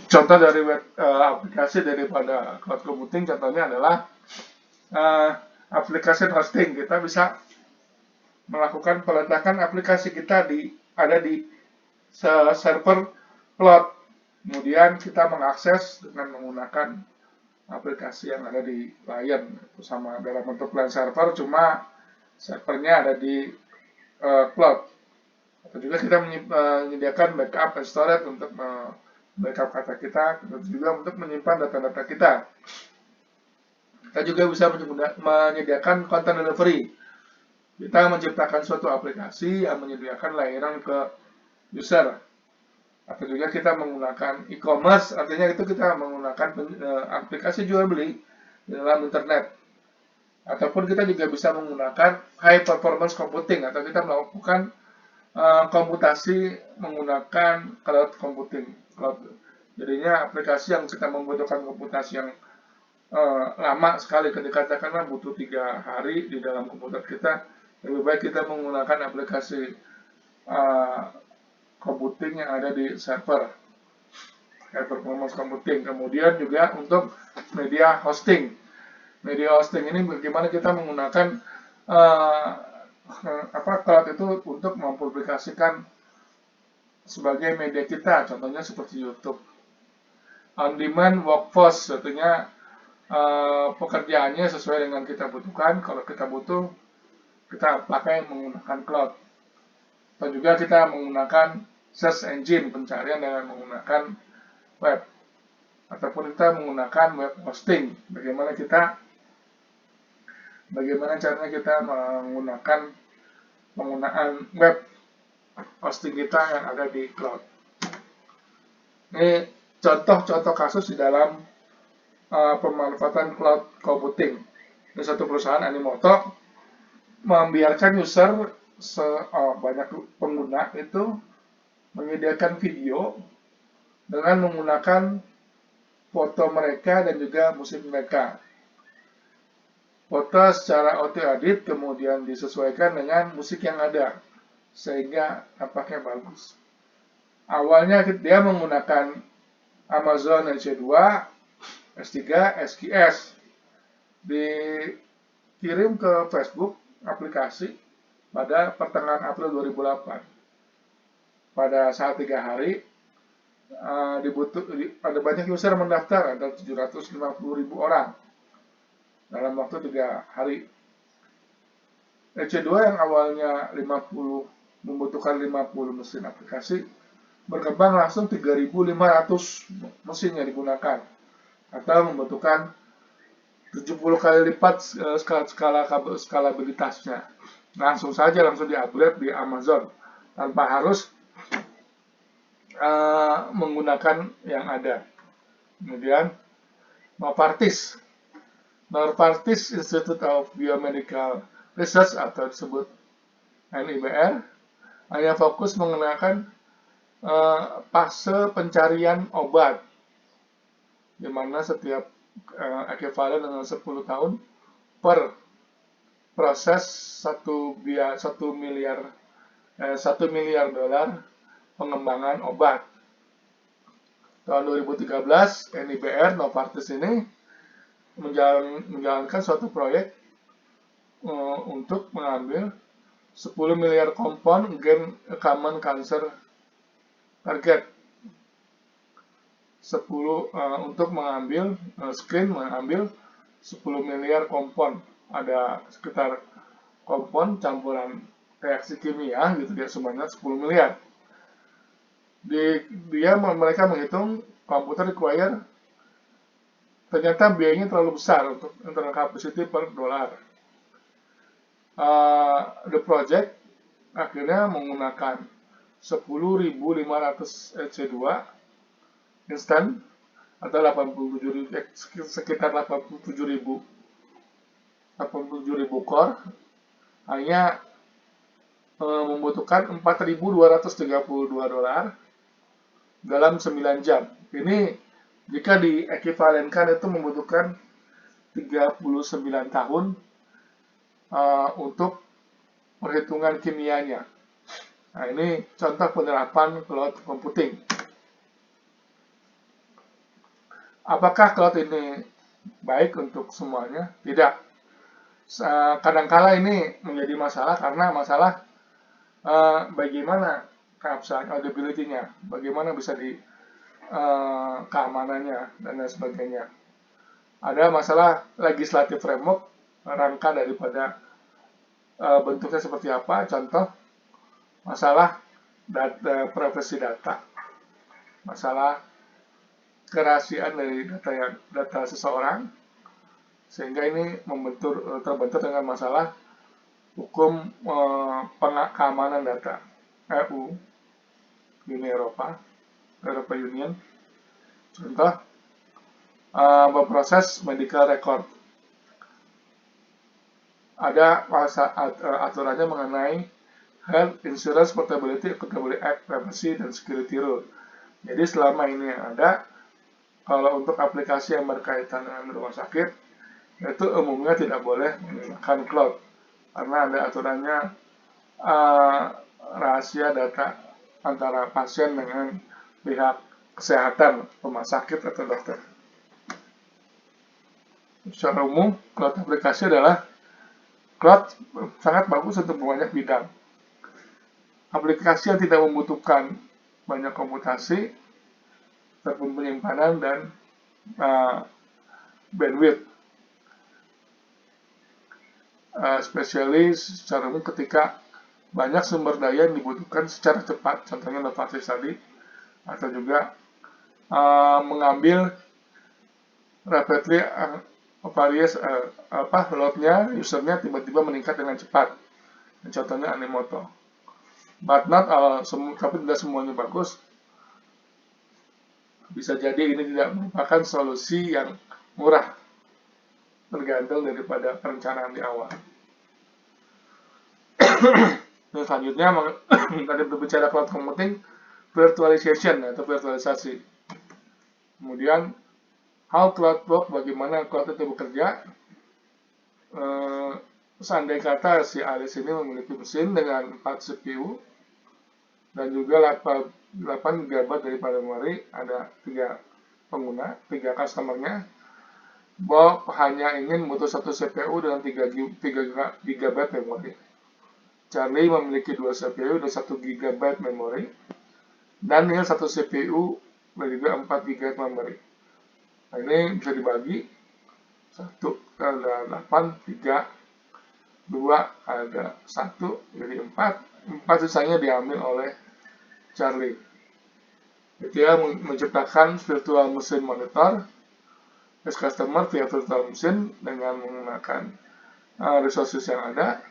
Contoh dari aplikasi daripada cloud computing contohnya adalah aplikasi hosting. Kita bisa melakukan peletakan aplikasi kita ada di server cloud. Kemudian kita mengakses dengan menggunakan aplikasi yang ada di client, sama dalam bentuk client server, cuma servernya ada di cloud. Atau juga kita menyediakan backup and storage untuk backup data kita, dan juga untuk menyimpan data-data kita. Kita juga bisa menyediakan content delivery. Kita menciptakan suatu aplikasi yang menyediakan layanan ke user. Atau juga kita menggunakan e-commerce, artinya itu kita menggunakan aplikasi jual beli di dalam internet. Ataupun kita juga bisa menggunakan high performance computing, atau kita melakukan komputasi menggunakan cloud computing. Jadinya aplikasi yang kita membutuhkan komputasi yang lama sekali, ketika katakanlah butuh 3 hari di dalam komputer kita, lebih baik kita menggunakan aplikasi computing yang ada di server, high performance computing. Kemudian juga untuk media hosting. Media hosting ini bagaimana kita menggunakan cloud itu untuk mempublikasikan sebagai media kita, contohnya seperti YouTube. On demand workforce, artinya pekerjaannya sesuai dengan kita butuhkan. Kalau kita butuh, kita pakai menggunakan cloud. Atau juga kita menggunakan search engine, pencarian dengan menggunakan web. Ataupun kita menggunakan web hosting. Bagaimana caranya kita menggunakan penggunaan web hosting kita yang ada di cloud. Ini contoh-contoh kasus di dalam pemanfaatan cloud computing. Ini satu perusahaan Animoto membiarkan user banyak pengguna itu menyediakan video dengan menggunakan foto mereka dan juga musik mereka. Foto secara auto edit kemudian disesuaikan dengan musik yang ada sehingga nampaknya bagus. Awalnya dia menggunakan Amazon EC2, S3, SQS, dikirim ke Facebook aplikasi pada pertengahan April 2008. Pada saat 3 hari, ada banyak user mendaftar, ada 750.000 orang dalam waktu 3 hari. EC2 yang awalnya membutuhkan 50 mesin aplikasi, berkembang langsung 3.500 mesin yang digunakan, atau membutuhkan 70 kali lipat skalabilitasnya. Langsung di-upgrade di Amazon tanpa harus menggunakan yang ada. Kemudian Novartis Institute of Biomedical Research atau disebut NIBR hanya fokus mengenakan fase pencarian obat, di mana setiap ekuivalen dengan 10 tahun per proses 1 miliar dolar pengembangan obat. Tahun 2013, NIBR Novartis ini menjalankan suatu proyek untuk mengambil 10 miliar kompon gen common cancer target. Untuk mengambil 10 miliar kompon. Ada sekitar kompon campuran reaksi kimia gitu ya, sebanyak 10 miliar. Mereka menghitung komputer require, ternyata biayanya terlalu besar untuk internal capacity per dolar. The project akhirnya menggunakan 10.500 EC2 instan atau sekitar 87.000 core, hanya membutuhkan 4.232 dolar dalam 9 jam. Ini jika diekuivalenkan itu membutuhkan 39 tahun untuk perhitungan kimianya. Nah, ini contoh penerapan cloud computing. Apakah cloud ini baik untuk semuanya? Tidak. Kadangkala ini menjadi masalah karena masalah bagaimana keabsahan audibility-nya, bagaimana bisa di keamanannya, dan lain sebagainya. Ada masalah legislative framework, rangka daripada bentuknya seperti apa, contoh masalah privasi data, masalah kerahasiaan dari data seseorang, sehingga ini terbentur dengan masalah hukum keamanan data EU, Uni Eropa Union. Contoh, berproses medical record. Ada aturannya mengenai Health Insurance Portability, Accountability Act, Privacy, dan Security Rule. Jadi selama ini yang ada, kalau untuk aplikasi yang berkaitan dengan rumah sakit, itu umumnya tidak boleh menggunakan cloud, karena ada aturannya rahasia data antara pasien dengan pihak kesehatan, rumah sakit atau dokter. Secara umum, cloud aplikasi adalah cloud sangat bagus untuk banyak bidang. Aplikasi yang tidak membutuhkan banyak komputasi, ataupun penyimpanan dan bandwidth. Especially secara umum ketika banyak sumber daya yang dibutuhkan secara cepat, contohnya novasis tadi, atau juga mengambil rapidly loadnya usernya tiba-tiba meningkat dengan cepat. Contohnya Animoto. But not tapi tidak semuanya bagus. Bisa jadi ini tidak merupakan solusi yang murah, tergantung daripada perencanaan di awal. Dan selanjutnya, tadi berbicara cloud computing, virtualization atau virtualisasi. Kemudian, how cloud work, bagaimana cloud itu bekerja. Seandainya kata si Alice ini memiliki mesin dengan 4 CPU dan juga 8 GB daripada memori, ada 3 pengguna, 3 customernya. Bob hanya ingin butuh 1 CPU dengan 3 GB memori. Charlie memiliki 2 CPU dan 1 GB memori. Daniel 1 CPU dan juga 4 GB memori. Nah, ini bisa dibagi 1 ada 8, 3, 2 ada 1, jadi 4 sisanya diambil oleh Charlie. Dia menciptakan virtual machine monitor as customer via virtual machine dengan menggunakan resources yang ada.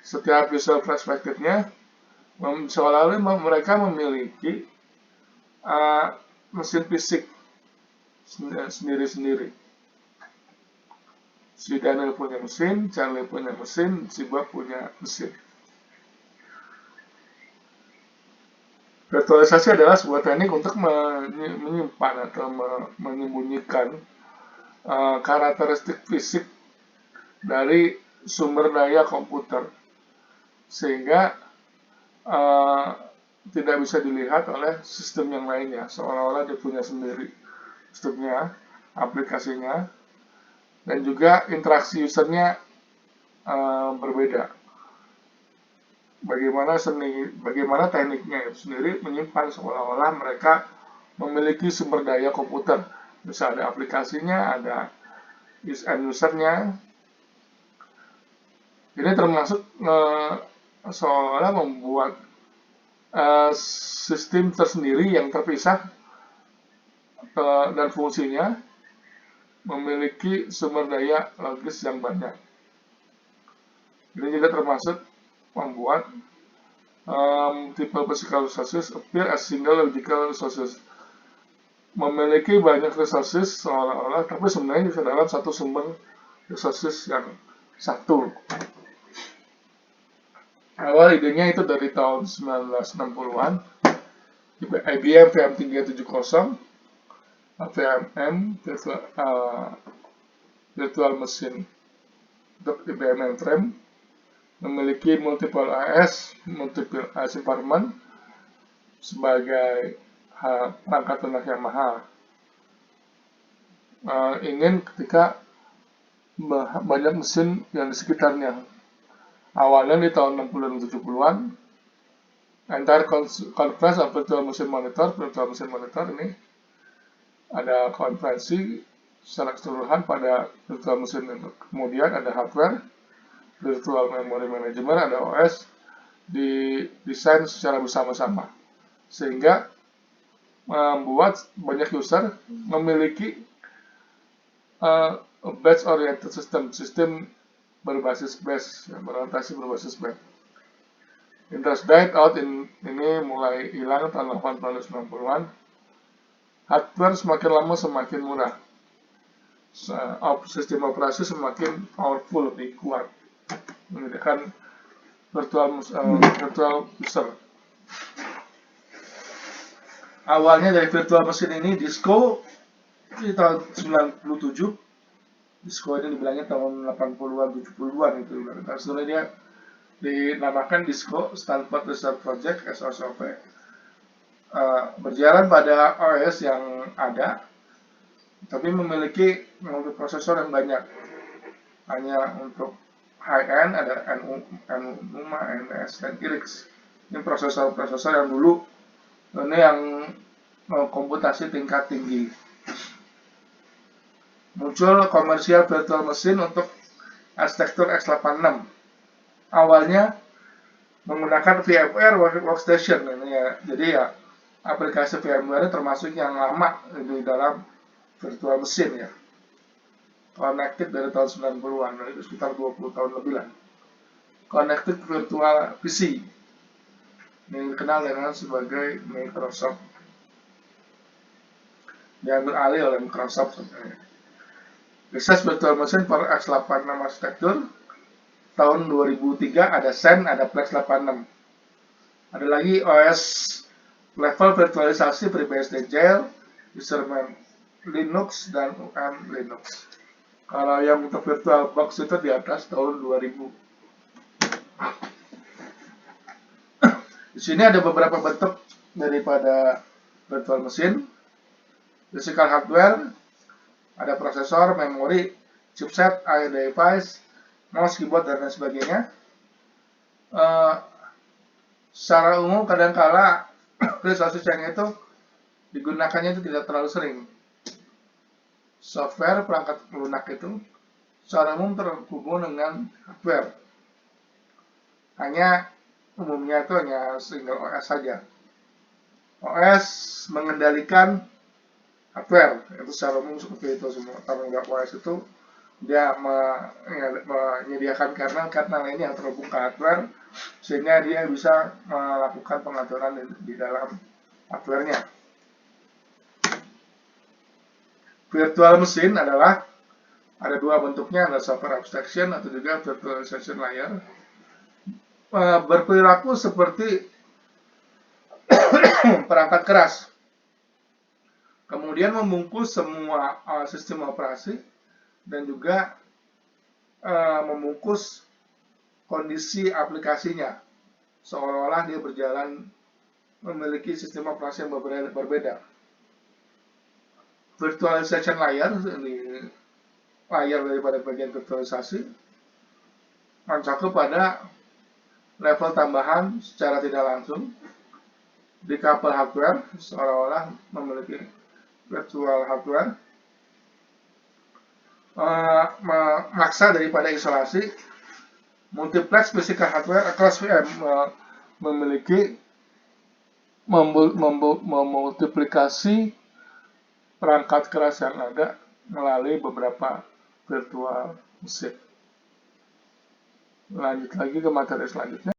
Setiap visual perspektifnya seolah-olah mereka memiliki mesin fisik sendiri-sendiri. Si Daniel punya mesin, Charlie punya mesin, si Bob punya mesin. Virtualisasi adalah sebuah teknik untuk menyimpan atau menyembunyikan karakteristik fisik dari sumber daya komputer, sehingga tidak bisa dilihat oleh sistem yang lainnya, seolah-olah dia punya sendiri sistemnya, aplikasinya, dan juga interaksi usernya berbeda. Bagaimana tekniknya itu sendiri menyimpan seolah-olah mereka memiliki sumber daya komputer. Bisa ada aplikasinya, ada usernya. Ini termasuk seolah-olah membuat sistem tersendiri yang terpisah dan fungsinya memiliki sumber daya logis yang banyak. Ini juga termasuk membuat multiple physical resources appear as single logical resources. Memiliki banyak resources seolah-olah, tapi sebenarnya bisa dalam satu sumber resources yang satu. Awal idenya itu dari tahun 1960-an. IBM VM370, VMM, Virtual Machine untuk IBM mainframe, memiliki multiple AS environment sebagai perangkat lunak yang mahal. ingin ketika banyak mesin yang di sekitarnya. Awalnya di tahun 60-an 70-an, entire conference of virtual machine monitor ini ada konferensi secara keseluruhan pada virtual machine itu. Kemudian ada hardware, virtual memory management, ada OS, didesain secara bersama-sama. Sehingga membuat banyak user memiliki batch oriented sistem berbasis batch, berorientasi berbasis batch. Windows died out ini mulai hilang tahun 80-90-an. Hardware semakin lama semakin murah. Sistem operasi semakin powerful, lebih kuat, menyediakan virtual user. Awalnya dari virtual machine ini, Disco di tahun 97. Disco ini dibilangnya tahun 80-an, 70-an itu. Nah, sebenarnya dia dinamakan Disco, Stanford Research Project, SOSP. Berjalan pada OS yang ada, tapi memiliki multiprosesor yang banyak. Hanya untuk high-end ada NUMA, NS, dan IRIX. Ini prosesor-prosesor yang dulu, ini yang komputasi tingkat tinggi. Muncul komersial virtual machine untuk arsitektur x86. Awalnya menggunakan VMware Workstation ini ya. Jadi ya aplikasi VMware termasuk yang lama di dalam virtual machine ya. Connected dari tahun 90-an, itu sekitar 20 tahun lebih lah. Connected Virtual PC, ini dikenal dengan sebagai Microsoft. Diambil alih oleh Microsoft sebenarnya. Research Virtual Machine for x86 Architecture, tahun 2003 ada Xen, ada Plex 86. Ada lagi OS level virtualisasi FreeBSD Jail, Userman Linux, dan UM Linux. Kalau yang untuk VirtualBox itu di atas tahun 2000. Di sini ada beberapa bentuk daripada virtual machine. Physical hardware, ada prosesor, memori, chipset, IO device, mouse, keyboard, dan lain sebagainya. Secara umum kadangkala resource sharing itu digunakannya itu tidak terlalu sering. Software perangkat lunak itu secara umum terhubung dengan hardware. Hanya umumnya itu hanya single OS saja. OS mengendalikan hardware, itu secara umum seperti itu semua. Kalau nggak OS itu dia menyediakan kernel lainnya yang terhubung ke hardware, sehingga dia bisa melakukan pengaturan di dalam hardware-nya. Virtual machine adalah ada dua bentuknya, ada software abstraction atau juga virtualization layer. Berperilaku seperti perangkat keras. Kemudian membungkus semua sistem operasi dan juga membungkus kondisi aplikasinya, seolah-olah dia berjalan memiliki sistem operasi yang berbeda. Virtualization layer, ini layer daripada bagian virtualisasi, mencakup pada level tambahan secara tidak langsung di kabel hardware, seolah-olah memiliki virtual hardware, memaksa daripada isolasi. Multiplex physical hardware across VM memiliki memultiplikasi perangkat keras yang ada melalui beberapa virtual machine. Lanjut lagi ke materi selanjutnya.